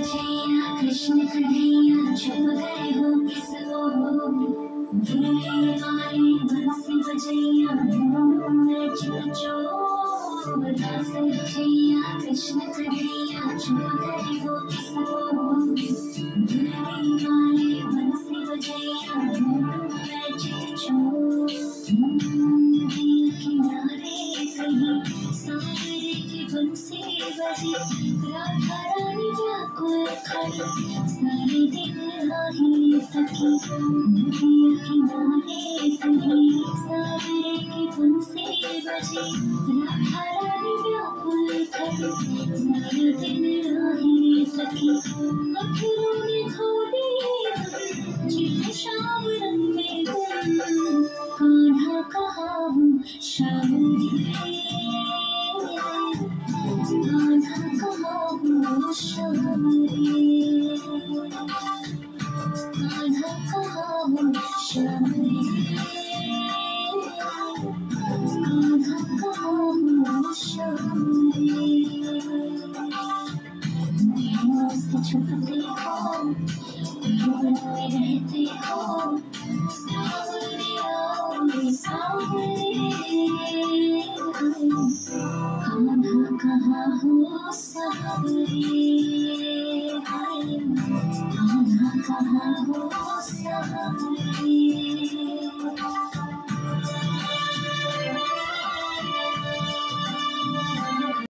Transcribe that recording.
बजैया कृष्ण कन्हैया चुप गए हो किस ओर। मुरली वाले बंसी बजैया ढूंढूं मैं चित चोर। दास बजैया कृष्ण कन्हैया चुप गए हो किस ओर। मुरली वाले बंसी बजैया ढूंढूं मैं चित चोर। नदी किनारे कहीं सांवरे की बंसी बजी। राधा रानी व्याकुल खड़ी सारे दिन राही सखी। नदी किनारे कहीं सांवरे की बंसी बजी। राधा रानी व्याकुल खड़ी सारे दिन राही सखी। अखरों ने खोली चित श्याम रंग में गुम। कान्हा कहाँ हूँ श्याम रे। कान्हा कहाँ हूँ श्याम रे। कान्हा कहाँ हूँ श्याम रे। कान्हा कहाँ हूँ श्याम रे। नैनों से छुपते हो मन में रहते हो। सावरे आओ रे सावरे। कान्हा कहाँ हो सावरे।